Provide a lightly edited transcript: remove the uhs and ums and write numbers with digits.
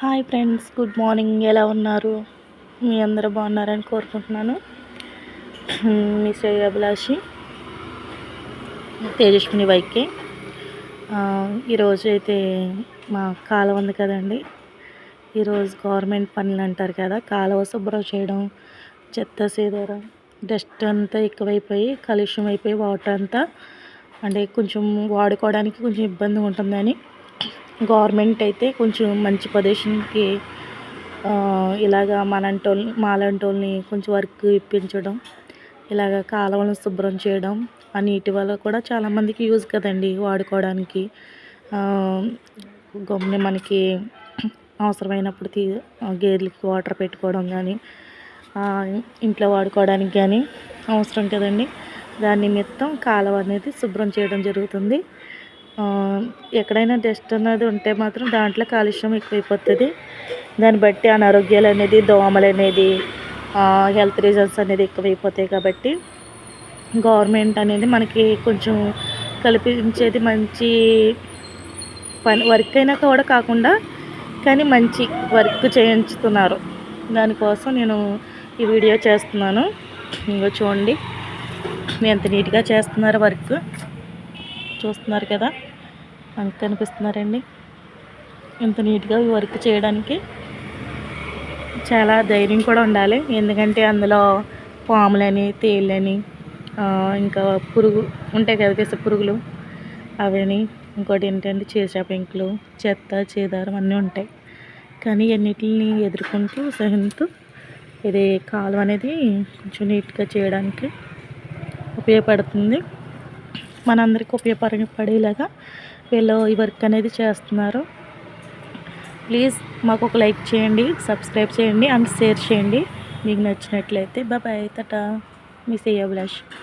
Hi friends, good morning. ఎలా ఉన్నారు? మీ అందరూ బాగున్నారని కోరుకుంటున్నాను. మీ శ్రేయాభిలాషి తేజస్విని వైకే. ఈరోజు అయితే మా కాలువ ఉంది కదండి. ఈరోజు గవర్నమెంట్ పనులు అంటారు కదా, కాలువ శుభ్రం చేయడం, చెత్త సేదరం, డస్ట్ అంతా ఎక్కువైపోయి కాలుష్యం అయిపోయి వాటర్ అంతా అంటే కొంచెం వాడుకోవడానికి కొంచెం ఇబ్బంది ఉంటుందని గవర్నమెంట్ అయితే కొంచెం మంచి ప్రదేశానికి ఇలాగా మాలాంటోళ్ళని కొంచెం వర్క్ ఇప్పించడం, ఇలాగ కాలువలను శుభ్రం చేయడం. ఆ నీటి వల్ల కూడా చాలామందికి యూజ్ కదండి వాడుకోవడానికి. గమ్మున మనకి అవసరమైనప్పుడు గేదెలకి వాటర్ పెట్టుకోవడం కానీ, ఇంట్లో వాడుకోవడానికి కానీ అవసరం కదండి. దాని నిమిత్తం కాలువ అనేది శుభ్రం చేయడం జరుగుతుంది. ఎక్కడైనా డస్ట్ అనేది ఉంటే మాత్రం దాంట్లో కాలుష్యం ఎక్కువైపోతుంది. దాన్ని బట్టి అనారోగ్యాలు అనేది, దోమలు అనేది, హెల్త్ రీజన్స్ అనేది ఎక్కువైపోతాయి. కాబట్టి గవర్నమెంట్ అనేది మనకి కొంచెం కల్పించేది మంచి పని, వర్క్ అయినా కూడా కాకుండా కానీ మంచి వర్క్ చేయించుతున్నారు. దానికోసం నేను ఈ వీడియో చేస్తున్నాను. ఇంకో చూడండి ఎంత నీట్గా చేస్తున్నారు వర్క్. చూస్తున్నారు కదా, మనకు కనిపిస్తున్నారండి. ఇంత నీట్గా ఈ వర్క్ చేయడానికి చాలా ధైర్యం కూడా ఉండాలి. ఎందుకంటే అందులో పాములని, తేళ్ళని, ఇంకా పురుగు ఉంటాయి కదా, విష పురుగులు అవని, ఇంకోటి ఏంటంటే చీరచా పెంకులు, చెత్త చేదారం అన్నీ ఉంటాయి. కానీ అన్నిటిని ఎదుర్కొంటూ సహిస్తూ ఇది కాలువ అనేది కొంచెం నీట్గా చేయడానికి ఉపయోగపడుతుంది. మనందరికీ ఉపయోగపడేలాగా వీళ్ళు ఈ వర్క్ అనేది చేస్తున్నారు. ప్లీజ్ మాకు ఒక లైక్ చేయండి, సబ్స్క్రైబ్ చేయండి అండ్ షేర్ చేయండి మీకు నచ్చినట్లయితే. బాయ్, టాటా. మీ శ్రేయాభిలాష్.